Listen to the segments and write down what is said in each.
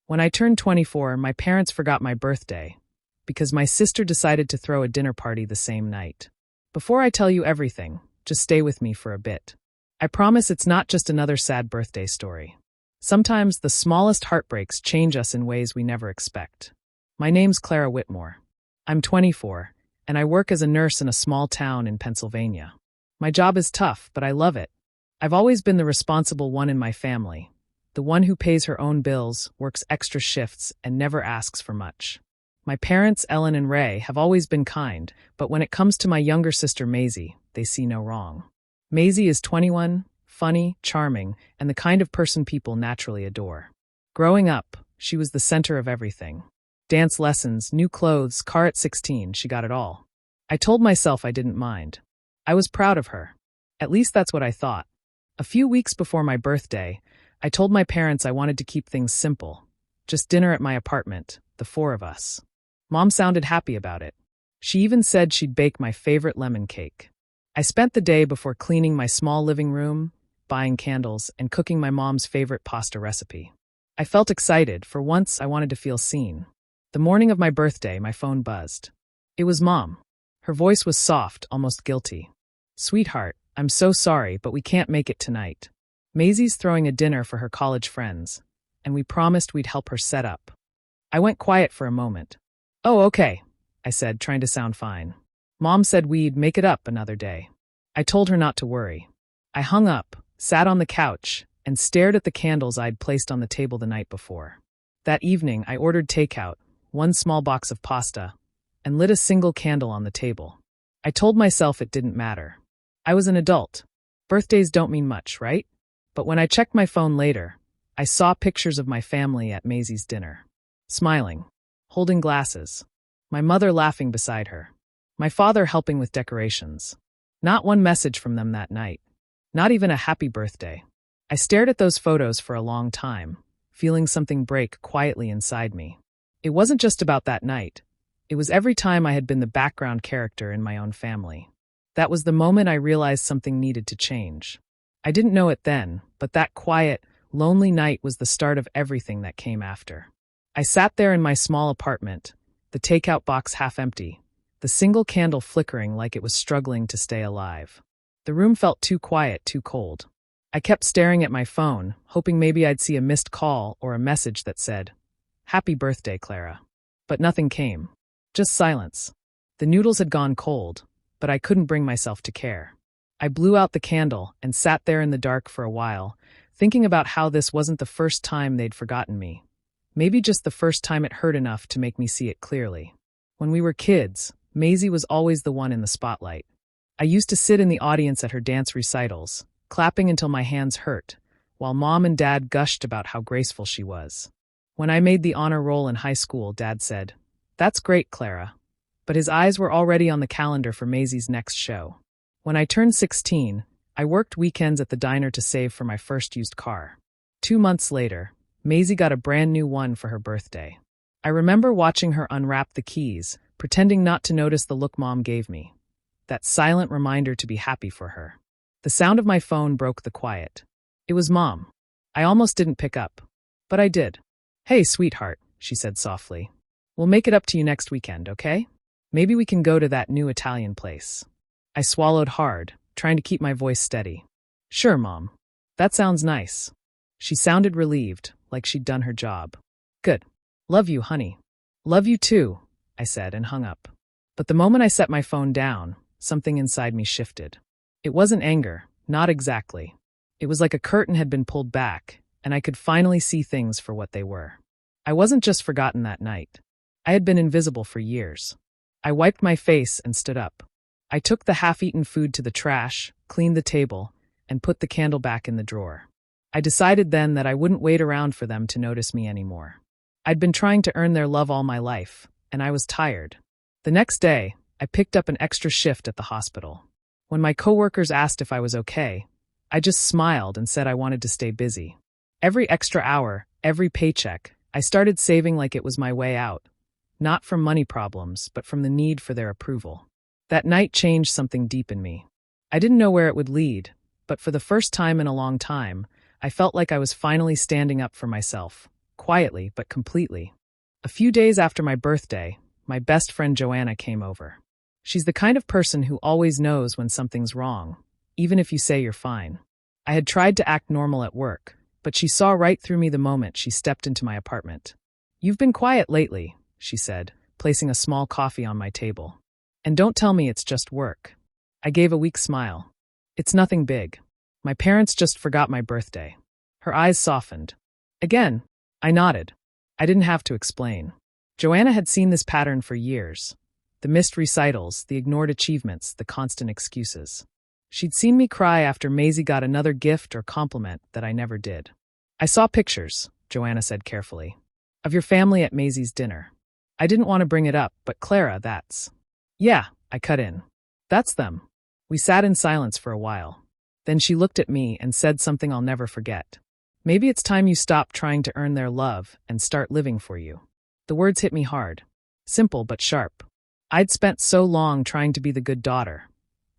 When I turned 24, my parents forgot my birthday because my sister decided to throw a dinner party the same night. Before I tell you everything, just stay with me for a bit. I promise it's not just another sad birthday story. Sometimes the smallest heartbreaks change us in ways we never expect. My name's Clara Whitmore. I'm 24, and I work as a nurse in a small town in Pennsylvania. My job is tough, but I love it. I've always been the responsible one in my family, the one who pays her own bills, works extra shifts, and never asks for much. My parents, Ellen and Ray, have always been kind, but when it comes to my younger sister Maisie, they see no wrong. Maisie is 21, funny, charming, and the kind of person people naturally adore. Growing up, she was the center of everything. Dance lessons, new clothes, car at 16, she got it all. I told myself I didn't mind. I was proud of her. At least that's what I thought. A few weeks before my birthday, I told my parents I wanted to keep things simple. Just dinner at my apartment, the four of us. Mom sounded happy about it. She even said she'd bake my favorite lemon cake. I spent the day before cleaning my small living room, buying candles, and cooking my mom's favorite pasta recipe. I felt excited. For once, I wanted to feel seen. The morning of my birthday, my phone buzzed. It was Mom. Her voice was soft, almost guilty. "Sweetheart, I'm so sorry, but we can't make it tonight. Maisie's throwing a dinner for her college friends, and we promised we'd help her set up." I went quiet for a moment. "Oh, okay," I said, trying to sound fine. Mom said we'd make it up another day. I told her not to worry. I hung up, sat on the couch, and stared at the candles I'd placed on the table the night before. That evening, I ordered takeout, one small box of pasta, and lit a single candle on the table. I told myself it didn't matter. I was an adult. Birthdays don't mean much, right? But when I checked my phone later, I saw pictures of my family at Maisie's dinner. Smiling, holding glasses, my mother laughing beside her, my father helping with decorations. Not one message from them that night. Not even a happy birthday. I stared at those photos for a long time, feeling something break quietly inside me. It wasn't just about that night. It was every time I had been the background character in my own family. That was the moment I realized something needed to change. I didn't know it then, but that quiet, lonely night was the start of everything that came after. I sat there in my small apartment, the takeout box half empty, the single candle flickering like it was struggling to stay alive. The room felt too quiet, too cold. I kept staring at my phone, hoping maybe I'd see a missed call or a message that said, "Happy birthday, Clara." But nothing came. Just silence. The noodles had gone cold, but I couldn't bring myself to care. I blew out the candle and sat there in the dark for a while, thinking about how this wasn't the first time they'd forgotten me. Maybe just the first time it hurt enough to make me see it clearly. When we were kids, Maisie was always the one in the spotlight. I used to sit in the audience at her dance recitals, clapping until my hands hurt, while Mom and Dad gushed about how graceful she was. When I made the honor roll in high school, Dad said, "That's great, Clara." But his eyes were already on the calendar for Maisie's next show. When I turned 16, I worked weekends at the diner to save for my first used car. 2 months later, Maisie got a brand new one for her birthday. I remember watching her unwrap the keys, pretending not to notice the look Mom gave me. That silent reminder to be happy for her. The sound of my phone broke the quiet. It was Mom. I almost didn't pick up, but I did. "Hey, sweetheart," she said softly. "We'll make it up to you next weekend, okay? Maybe we can go to that new Italian place." I swallowed hard, trying to keep my voice steady. "Sure, Mom. That sounds nice." She sounded relieved, like she'd done her job. "Good. Love you, honey." "Love you too," I said and hung up. But the moment I set my phone down, something inside me shifted. It wasn't anger, not exactly. It was like a curtain had been pulled back, and I could finally see things for what they were. I wasn't just forgotten that night. I had been invisible for years. I wiped my face and stood up. I took the half-eaten food to the trash, cleaned the table, and put the candle back in the drawer. I decided then that I wouldn't wait around for them to notice me anymore. I'd been trying to earn their love all my life, and I was tired. The next day, I picked up an extra shift at the hospital. When my coworkers asked if I was okay, I just smiled and said I wanted to stay busy. Every extra hour, every paycheck, I started saving like it was my way out. Not from money problems, but from the need for their approval. That night changed something deep in me. I didn't know where it would lead, but for the first time in a long time, I felt like I was finally standing up for myself, quietly but completely. A few days after my birthday, my best friend Joanna came over. She's the kind of person who always knows when something's wrong, even if you say you're fine. I had tried to act normal at work, but she saw right through me the moment she stepped into my apartment. "You've been quiet lately," she said, placing a small coffee on my table. "And don't tell me it's just work." I gave a weak smile. "It's nothing big. My parents just forgot my birthday." Her eyes softened. "Again?" I nodded. I didn't have to explain. Joanna had seen this pattern for years. The missed recitals, the ignored achievements, the constant excuses. She'd seen me cry after Maisie got another gift or compliment that I never did. "I saw pictures," Joanna said carefully, "of your family at Maisie's dinner. I didn't want to bring it up, but Clara, that's—" "Yeah," I cut in. "That's them." We sat in silence for a while. Then she looked at me and said something I'll never forget. "Maybe it's time you stop trying to earn their love and start living for you." The words hit me hard. Simple but sharp. I'd spent so long trying to be the good daughter,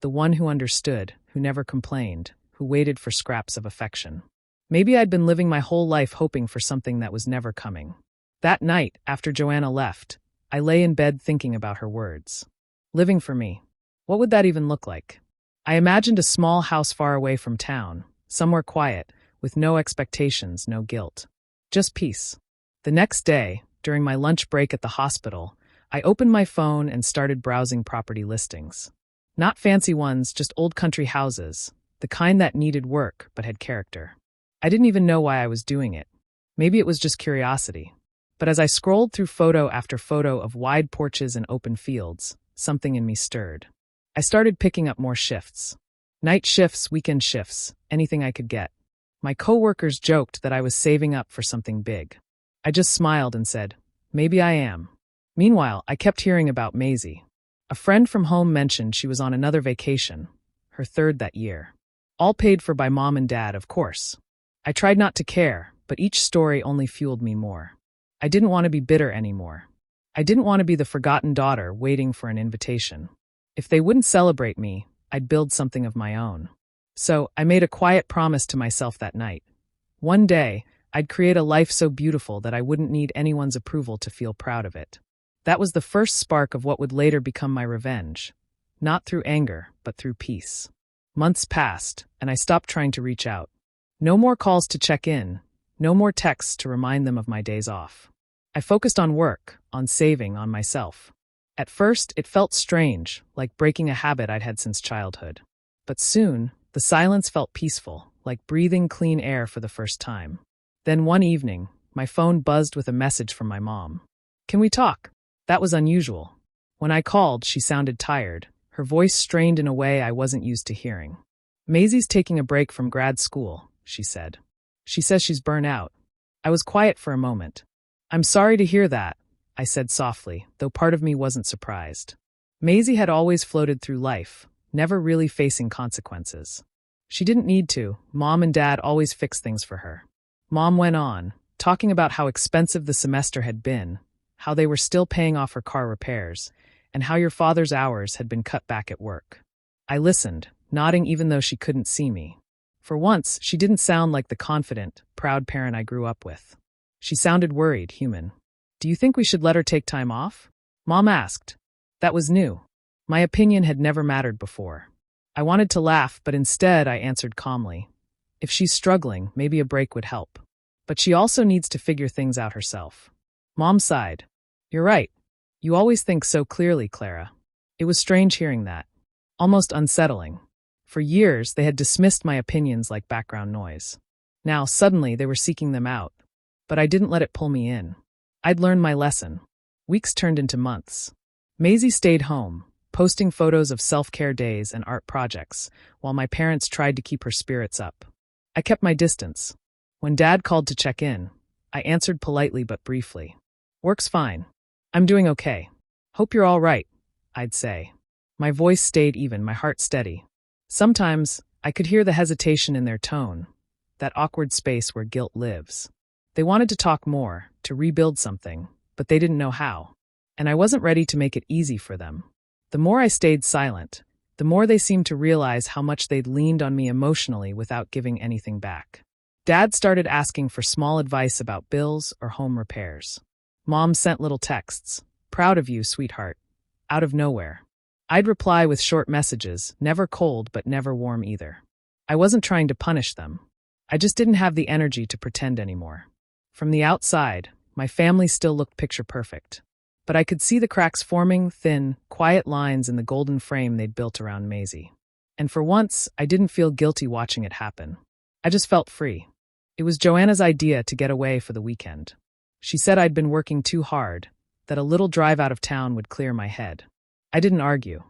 the one who understood, who never complained, who waited for scraps of affection. Maybe I'd been living my whole life hoping for something that was never coming. That night, after Joanna left, I lay in bed thinking about her words. Living for me. What would that even look like? I imagined a small house far away from town, somewhere quiet, with no expectations, no guilt. Just peace. The next day, during my lunch break at the hospital, I opened my phone and started browsing property listings. Not fancy ones, just old country houses, the kind that needed work but had character. I didn't even know why I was doing it. Maybe it was just curiosity. But as I scrolled through photo after photo of wide porches and open fields, something in me stirred. I started picking up more shifts. Night shifts, weekend shifts, anything I could get. My coworkers joked that I was saving up for something big. I just smiled and said, "Maybe I am." Meanwhile, I kept hearing about Maisie. A friend from home mentioned she was on another vacation, her third that year. All paid for by mom and dad, of course. I tried not to care, but each story only fueled me more. I didn't want to be bitter anymore. I didn't want to be the forgotten daughter waiting for an invitation. If they wouldn't celebrate me, I'd build something of my own. So I made a quiet promise to myself that night. One day, I'd create a life so beautiful that I wouldn't need anyone's approval to feel proud of it. That was the first spark of what would later become my revenge. Not through anger, but through peace. Months passed, and I stopped trying to reach out. No more calls to check in, no more texts to remind them of my days off. I focused on work, on saving, on myself. At first, it felt strange, like breaking a habit I'd had since childhood. But soon, the silence felt peaceful, like breathing clean air for the first time. Then one evening, my phone buzzed with a message from my mom. "Can we talk?" That was unusual. When I called, she sounded tired, her voice strained in a way I wasn't used to hearing. "Maisie's taking a break from grad school," she said. "She says she's burnt out." I was quiet for a moment. "I'm sorry to hear that," I said softly, though part of me wasn't surprised. Maisie had always floated through life, never really facing consequences. She didn't need to. Mom and Dad always fixed things for her. Mom went on, talking about how expensive the semester had been, how they were still paying off her car repairs, and how your father's hours had been cut back at work. I listened, nodding even though she couldn't see me. For once, she didn't sound like the confident, proud parent I grew up with. She sounded worried, human. "Do you think we should let her take time off?" Mom asked. That was new. My opinion had never mattered before. I wanted to laugh, but instead I answered calmly. If she's struggling, maybe a break would help. But she also needs to figure things out herself. Mom sighed. "You're right. You always think so clearly, Clara." It was strange hearing that. Almost unsettling. For years, they had dismissed my opinions like background noise. Now, suddenly, they were seeking them out. But I didn't let it pull me in. I'd learned my lesson. Weeks turned into months. Maisie stayed home, posting photos of self-care days and art projects, while my parents tried to keep her spirits up. I kept my distance. When Dad called to check in, I answered politely but briefly. "Work's fine. I'm doing okay. Hope you're all right," I'd say. My voice stayed even, my heart steady. Sometimes, I could hear the hesitation in their tone, that awkward space where guilt lives. They wanted to talk more, to rebuild something, but they didn't know how. And I wasn't ready to make it easy for them. The more I stayed silent, the more they seemed to realize how much they'd leaned on me emotionally without giving anything back. Dad started asking for small advice about bills or home repairs. Mom sent little texts, "Proud of you, sweetheart," out of nowhere. I'd reply with short messages, never cold but never warm either. I wasn't trying to punish them. I just didn't have the energy to pretend anymore. From the outside, my family still looked picture perfect. But I could see the cracks forming, thin, quiet lines in the golden frame they'd built around Maisie. And for once, I didn't feel guilty watching it happen. I just felt free. It was Joanna's idea to get away for the weekend. She said I'd been working too hard, that a little drive out of town would clear my head. I didn't argue.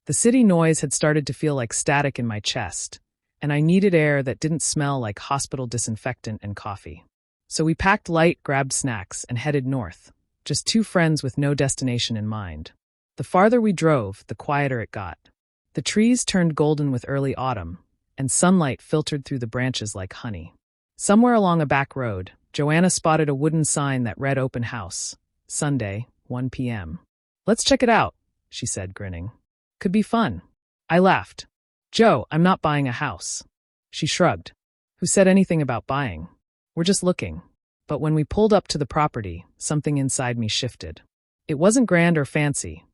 The city noise had started to feel like static in my chest, and I needed air that didn't smell like hospital disinfectant and coffee. So we packed light, grabbed snacks, and headed north, just two friends with no destination in mind. The farther we drove, the quieter it got. The trees turned golden with early autumn, and sunlight filtered through the branches like honey. Somewhere along a back road, Joanna spotted a wooden sign that read "Open House, Sunday, 1 p.m. "Let's check it out," she said, grinning. "Could be fun." I laughed. "Joe, I'm not buying a house." She shrugged. "Who said anything about buying? We're just looking." But when we pulled up to the property, something inside me shifted. It wasn't grand or fancy,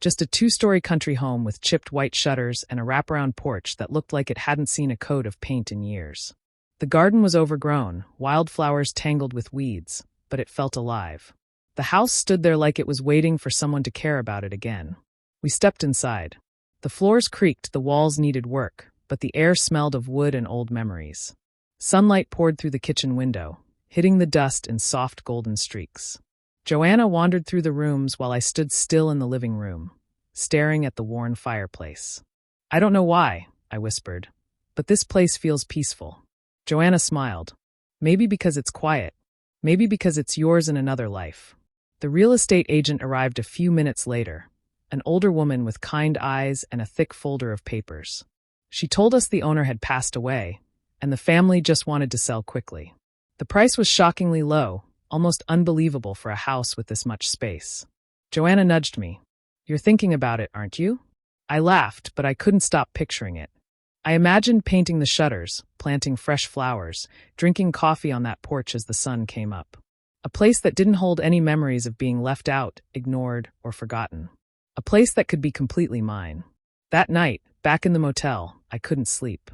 just a two-story country home with chipped white shutters and a wraparound porch that looked like it hadn't seen a coat of paint in years. The garden was overgrown, wildflowers tangled with weeds, but it felt alive. The house stood there like it was waiting for someone to care about it again. We stepped inside. The floors creaked, the walls needed work, but the air smelled of wood and old memories. Sunlight poured through the kitchen window, hitting the dust in soft golden streaks. Joanna wandered through the rooms while I stood still in the living room, staring at the worn fireplace. "I don't know why," I whispered, "but this place feels peaceful." Joanna smiled. "Maybe because it's quiet. Maybe because it's yours in another life." The real estate agent arrived a few minutes later, an older woman with kind eyes and a thick folder of papers. She told us the owner had passed away, and the family just wanted to sell quickly. The price was shockingly low, almost unbelievable for a house with this much space. Joanna nudged me. "You're thinking about it, aren't you?" I laughed, but I couldn't stop picturing it. I imagined painting the shutters, planting fresh flowers, drinking coffee on that porch as the sun came up. A place that didn't hold any memories of being left out, ignored, or forgotten. A place that could be completely mine. That night, back in the motel, I couldn't sleep.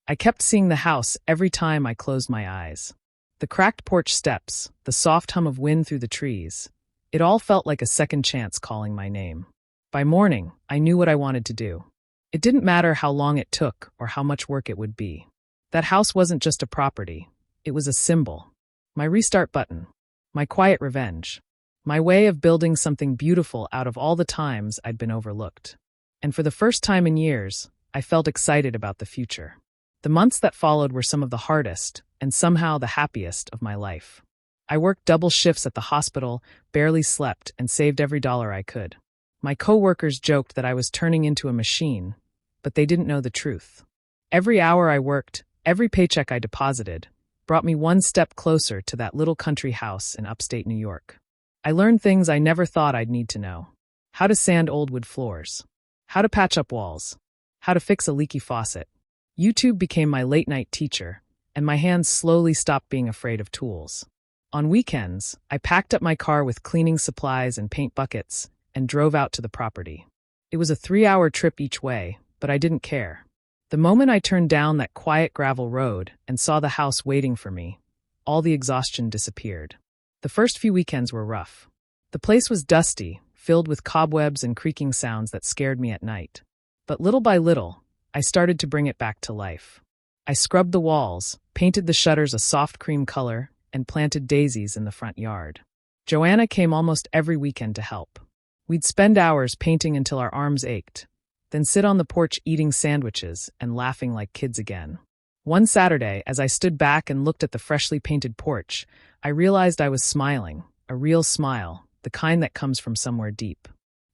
I kept seeing the house every time I closed my eyes. The cracked porch steps, the soft hum of wind through the trees. It all felt like a second chance calling my name. By morning, I knew what I wanted to do. It didn't matter how long it took or how much work it would be. That house wasn't just a property. It was a symbol. My restart button. My quiet revenge. My way of building something beautiful out of all the times I'd been overlooked. And for the first time in years, I felt excited about the future. The months that followed were some of the hardest, and somehow the happiest of my life. I worked double shifts at the hospital, barely slept, and saved every dollar I could. My co-workers joked that I was turning into a machine, but they didn't know the truth. Every hour I worked, every paycheck I deposited, brought me one step closer to that little country house in upstate New York. I learned things I never thought I'd need to know. How to sand old wood floors. How to patch up walls. How to fix a leaky faucet. YouTube became my late-night teacher, and my hands slowly stopped being afraid of tools. On weekends, I packed up my car with cleaning supplies and paint buckets and drove out to the property. It was a 3-hour trip each way, but I didn't care. The moment I turned down that quiet gravel road and saw the house waiting for me, all the exhaustion disappeared. The first few weekends were rough. The place was dusty, filled with cobwebs and creaking sounds that scared me at night. But little by little, I started to bring it back to life. I scrubbed the walls, painted the shutters a soft cream color, and planted daisies in the front yard. Joanna came almost every weekend to help. We'd spend hours painting until our arms ached, then sit on the porch eating sandwiches and laughing like kids again. One Saturday, as I stood back and looked at the freshly painted porch, I realized I was smiling, a real smile, the kind that comes from somewhere deep.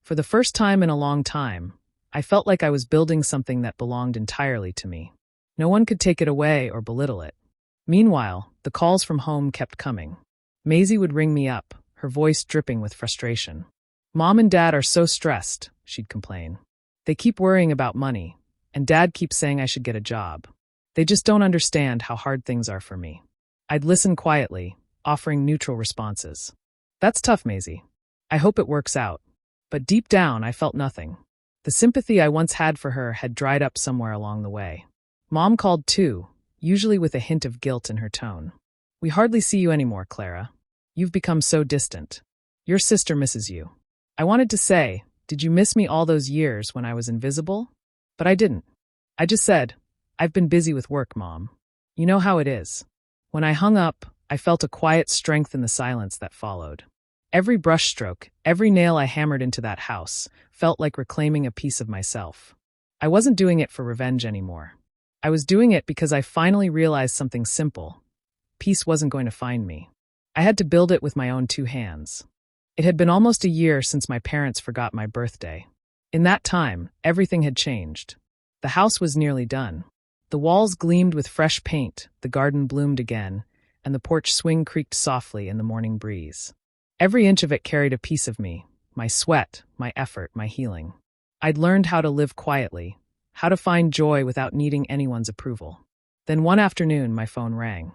For the first time in a long time, I felt like I was building something that belonged entirely to me. No one could take it away or belittle it. Meanwhile, the calls from home kept coming. Maisie would ring me up, her voice dripping with frustration. "Mom and Dad are so stressed," she'd complain. "They keep worrying about money, and Dad keeps saying I should get a job. They just don't understand how hard things are for me." I'd listen quietly, offering neutral responses. That's tough, Maisie. I hope it works out. But deep down, I felt nothing. The sympathy I once had for her had dried up somewhere along the way. Mom called too, usually with a hint of guilt in her tone. We hardly see you anymore, Clara. You've become so distant. Your sister misses you. I wanted to say, did you miss me all those years when I was invisible? But I didn't. I just said, I've been busy with work, Mom. You know how it is. When I hung up, I felt a quiet strength in the silence that followed. Every brushstroke, every nail I hammered into that house, felt like reclaiming a piece of myself. I wasn't doing it for revenge anymore. I was doing it because I finally realized something simple. Peace wasn't going to find me. I had to build it with my own two hands. It had been almost a year since my parents forgot my birthday. In that time, everything had changed. The house was nearly done. The walls gleamed with fresh paint, the garden bloomed again, and the porch swing creaked softly in the morning breeze. Every inch of it carried a piece of me, my sweat, my effort, my healing. I'd learned how to live quietly, how to find joy without needing anyone's approval. Then one afternoon, my phone rang.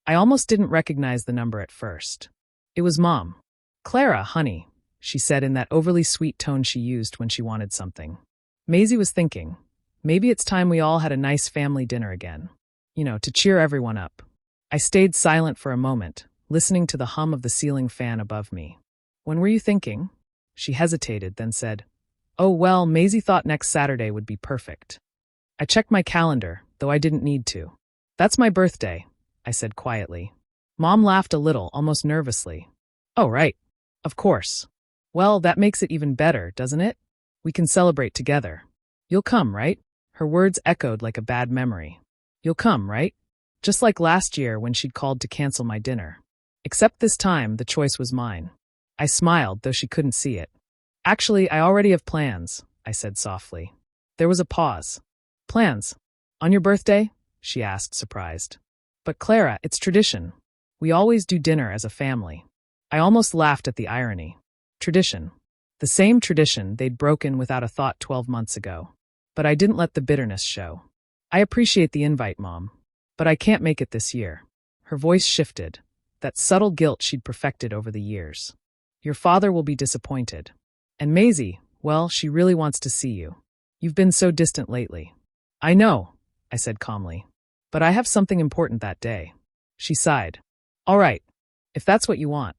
I almost didn't recognize the number at first. It was Mom. "Clara, honey," she said in that overly sweet tone she used when she wanted something. Maisie was thinking, maybe it's time we all had a nice family dinner again. To cheer everyone up. I stayed silent for a moment, listening to the hum of the ceiling fan above me. "When were you thinking?" She hesitated, then said, "Oh, well, Maisie thought next Saturday would be perfect." I checked my calendar, though I didn't need to. "That's my birthday," I said quietly. Mom laughed a little, almost nervously. "Oh, right. Of course. Well, that makes it even better, doesn't it? We can celebrate together. You'll come, right?" Her words echoed like a bad memory. "You'll come, right?" Just like last year when she'd called to cancel my dinner. Except this time, the choice was mine. I smiled, though she couldn't see it. "Actually, I already have plans," I said softly. There was a pause. "Plans? On your birthday?" she asked, surprised. "But Clara, it's tradition. We always do dinner as a family." I almost laughed at the irony. Tradition. The same tradition they'd broken without a thought 12 months ago. But I didn't let the bitterness show. "I appreciate the invite, Mom. But I can't make it this year." Her voice shifted, that subtle guilt she'd perfected over the years. "Your father will be disappointed. And Maisie, well, she really wants to see you. You've been so distant lately." "I know," I said calmly. "But I have something important that day." She sighed. "All right, if that's what you want."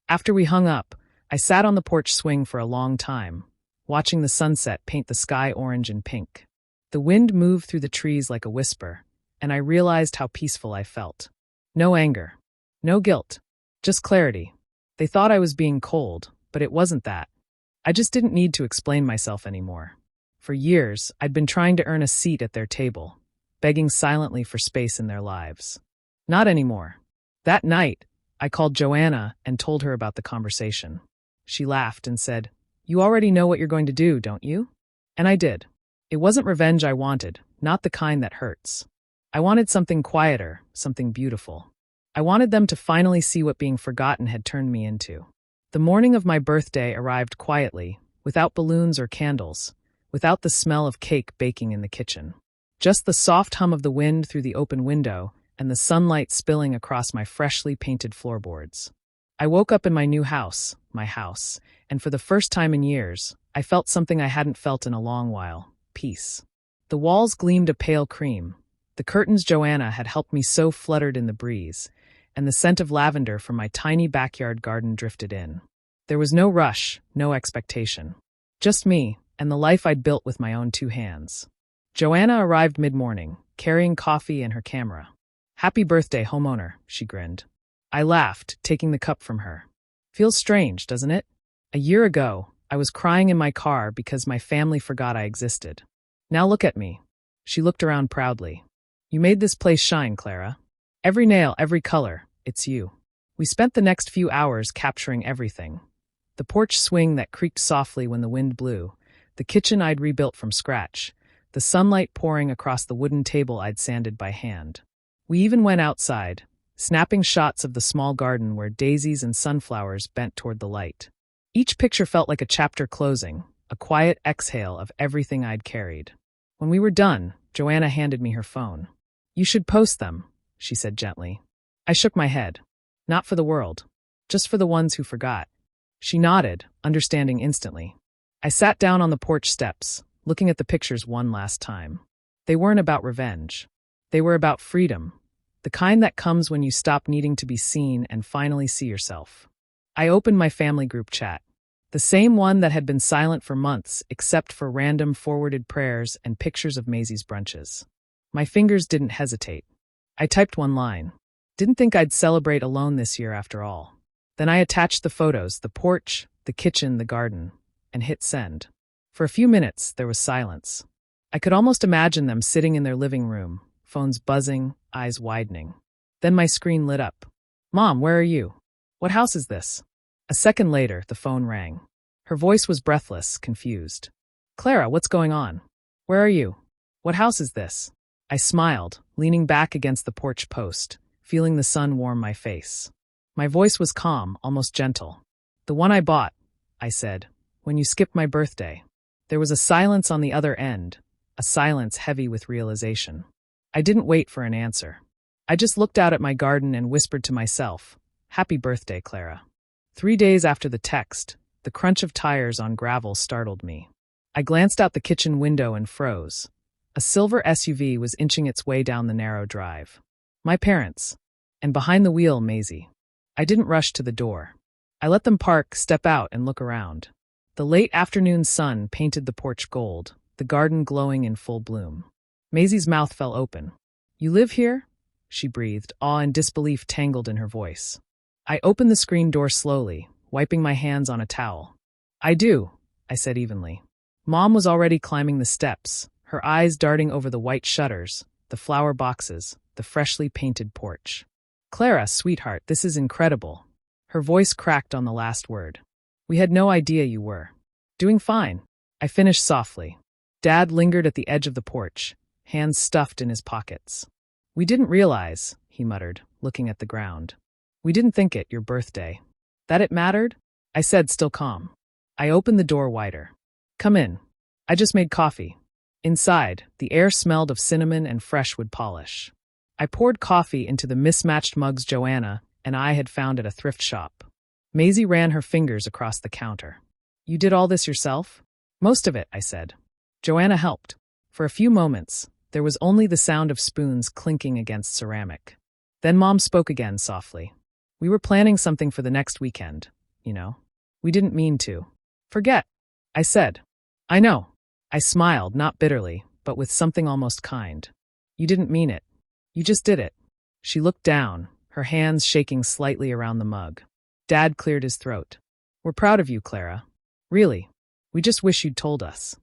After we hung up, I sat on the porch swing for a long time, watching the sunset paint the sky orange and pink. The wind moved through the trees like a whisper, and I realized how peaceful I felt. No anger. No guilt. Just clarity. They thought I was being cold, but it wasn't that. I just didn't need to explain myself anymore. For years, I'd been trying to earn a seat at their table, begging silently for space in their lives. Not anymore. That night, I called Joanna and told her about the conversation. She laughed and said, "You already know what you're going to do, don't you?" And I did. It wasn't revenge I wanted, not the kind that hurts. I wanted something quieter, something beautiful. I wanted them to finally see what being forgotten had turned me into. The morning of my birthday arrived quietly, without balloons or candles, without the smell of cake baking in the kitchen. Just the soft hum of the wind through the open window and the sunlight spilling across my freshly painted floorboards. I woke up in my new house, my house, and for the first time in years, I felt something I hadn't felt in a long while: peace. The walls gleamed a pale cream. The curtains Joanna had helped me sew fluttered in the breeze, and the scent of lavender from my tiny backyard garden drifted in. There was no rush, no expectation. Just me, and the life I'd built with my own two hands. Joanna arrived mid-morning, carrying coffee and her camera. "Happy birthday, homeowner," she grinned. I laughed, taking the cup from her. "Feels strange, doesn't it? A year ago, I was crying in my car because my family forgot I existed. Now look at me." She looked around proudly. "You made this place shine, Clara. Every nail, every color, it's you." We spent the next few hours capturing everything. The porch swing that creaked softly when the wind blew, the kitchen I'd rebuilt from scratch, the sunlight pouring across the wooden table I'd sanded by hand. We even went outside, snapping shots of the small garden where daisies and sunflowers bent toward the light. Each picture felt like a chapter closing, a quiet exhale of everything I'd carried. When we were done, Joanna handed me her phone. "You should post them," she said gently. I shook my head. Not for the world. Just for the ones who forgot. She nodded, understanding instantly. I sat down on the porch steps, looking at the pictures one last time. They weren't about revenge. They were about freedom, the kind that comes when you stop needing to be seen and finally see yourself. I opened my family group chat, the same one that had been silent for months except for random forwarded prayers and pictures of Maisie's brunches. My fingers didn't hesitate. I typed one line. Didn't think I'd celebrate alone this year after all. Then I attached the photos, the porch, the kitchen, the garden, and hit send. For a few minutes, there was silence. I could almost imagine them sitting in their living room, phones buzzing, eyes widening. Then my screen lit up. Mom, where are you? What house is this? A second later, the phone rang. Her voice was breathless, confused. Clara, what's going on? Where are you? What house is this? I smiled, leaning back against the porch post, feeling the sun warm my face. My voice was calm, almost gentle. The one I bought, I said, when you skipped my birthday. There was a silence on the other end, a silence heavy with realization. I didn't wait for an answer. I just looked out at my garden and whispered to myself, Happy birthday, Clara. 3 days after the text, the crunch of tires on gravel startled me. I glanced out the kitchen window and froze. A silver SUV was inching its way down the narrow drive. My parents. And behind the wheel, Maisie. I didn't rush to the door. I let them park, step out, and look around. The late afternoon sun painted the porch gold, the garden glowing in full bloom. Maisie's mouth fell open. You live here? She breathed, awe and disbelief tangled in her voice. I opened the screen door slowly, wiping my hands on a towel. I do, I said evenly. Mom was already climbing the steps, her eyes darting over the white shutters, the flower boxes, the freshly painted porch. Clara, sweetheart, this is incredible. Her voice cracked on the last word. We had no idea you were. Doing fine. I finished softly. Dad lingered at the edge of the porch, hands stuffed in his pockets. We didn't realize, he muttered, looking at the ground. We didn't think it, your birthday. That it mattered? I said, still calm. I opened the door wider. Come in. I just made coffee. Inside, the air smelled of cinnamon and fresh wood polish. I poured coffee into the mismatched mugs Joanna and I had found at a thrift shop. Maisie ran her fingers across the counter. You did all this yourself? Most of it, I said. Joanna helped. For a few moments, there was only the sound of spoons clinking against ceramic. Then Mom spoke again softly. We were planning something for the next weekend, you know. We didn't mean to. Forget, I said. I know. I smiled, not bitterly, but with something almost kind. You didn't mean it. You just did it. She looked down, her hands shaking slightly around the mug. Dad cleared his throat. We're proud of you, Clara. Really. We just wish you'd told us.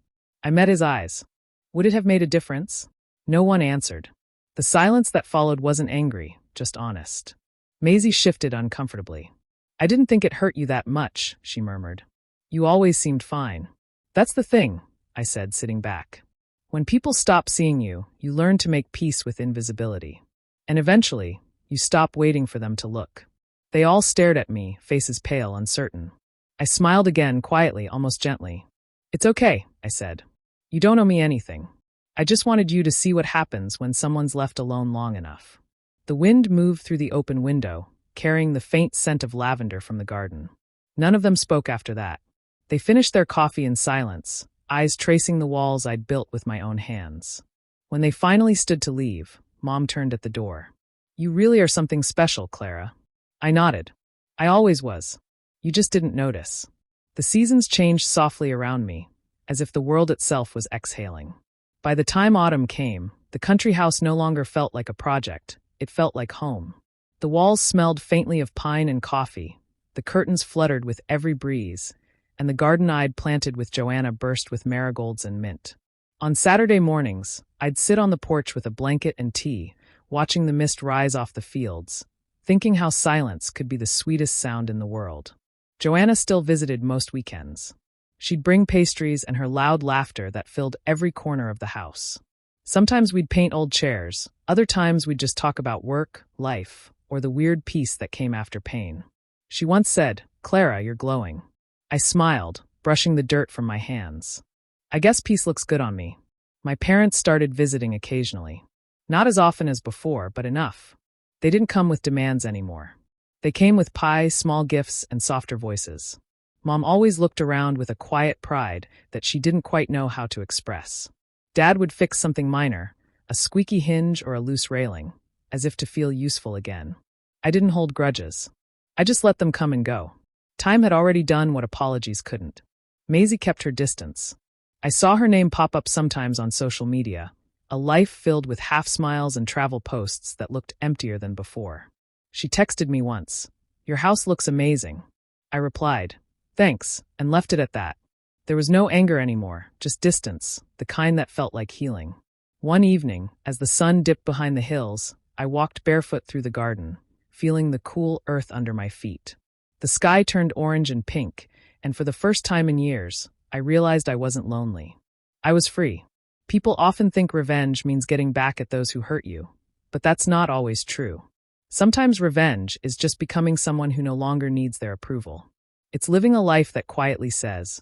I met his eyes. Would it have made a difference? No one answered. The silence that followed wasn't angry, just honest. Maisie shifted uncomfortably. I didn't think it hurt you that much, she murmured. You always seemed fine. That's the thing, I said, sitting back. When people stop seeing you, you learn to make peace with invisibility. And eventually, you stop waiting for them to look. They all stared at me, faces pale, uncertain. I smiled again, quietly, almost gently. It's okay, I said. You don't owe me anything. I just wanted you to see what happens when someone's left alone long enough. The wind moved through the open window, carrying the faint scent of lavender from the garden. None of them spoke after that. They finished their coffee in silence, eyes tracing the walls I'd built with my own hands. When they finally stood to leave, Mom turned at the door. You really are something special, Clara. I nodded. I always was. You just didn't notice. The seasons changed softly around me, as if the world itself was exhaling. By the time autumn came, the country house no longer felt like a project. It felt like home. The walls smelled faintly of pine and coffee, the curtains fluttered with every breeze, and the garden I'd planted with Joanna burst with marigolds and mint. On Saturday mornings, I'd sit on the porch with a blanket and tea, watching the mist rise off the fields, thinking how silence could be the sweetest sound in the world. Joanna still visited most weekends. She'd bring pastries and her loud laughter that filled every corner of the house. Sometimes we'd paint old chairs, other times we'd just talk about work, life, or the weird peace that came after pain. She once said, Clara, you're glowing. I smiled, brushing the dirt from my hands. I guess peace looks good on me. My parents started visiting occasionally. Not as often as before, but enough. They didn't come with demands anymore. They came with pie, small gifts, and softer voices. Mom always looked around with a quiet pride that she didn't quite know how to express. Dad would fix something minor, a squeaky hinge or a loose railing, as if to feel useful again. I didn't hold grudges. I just let them come and go. Time had already done what apologies couldn't. Maisie kept her distance. I saw her name pop up sometimes on social media, a life filled with half-smiles and travel posts that looked emptier than before. She texted me once, "Your house looks amazing." I replied, "Thanks," and left it at that. There was no anger anymore, just distance, the kind that felt like healing. One evening, as the sun dipped behind the hills, I walked barefoot through the garden, feeling the cool earth under my feet. The sky turned orange and pink, and for the first time in years, I realized I wasn't lonely. I was free. People often think revenge means getting back at those who hurt you, but that's not always true. Sometimes revenge is just becoming someone who no longer needs their approval. It's living a life that quietly says,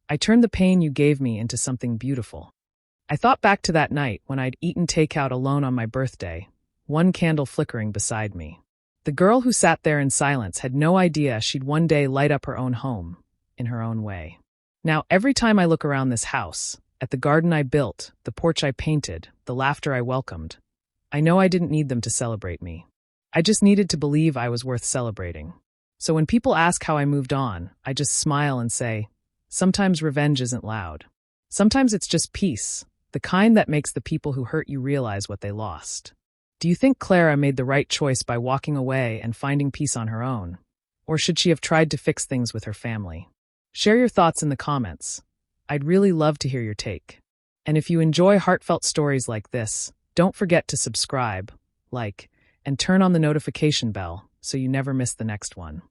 "I turned the pain you gave me into something beautiful." I thought back to that night when I'd eaten takeout alone on my birthday, one candle flickering beside me. The girl who sat there in silence had no idea she'd one day light up her own home, in her own way. Now, every time I look around this house, at the garden I built, the porch I painted, the laughter I welcomed, I know I didn't need them to celebrate me. I just needed to believe I was worth celebrating. So when people ask how I moved on, I just smile and say, sometimes revenge isn't loud. Sometimes it's just peace, the kind that makes the people who hurt you realize what they lost. Do you think Clara made the right choice by walking away and finding peace on her own? Or should she have tried to fix things with her family? Share your thoughts in the comments. I'd really love to hear your take. And if you enjoy heartfelt stories like this, don't forget to subscribe, like, and turn on the notification bell so you never miss the next one.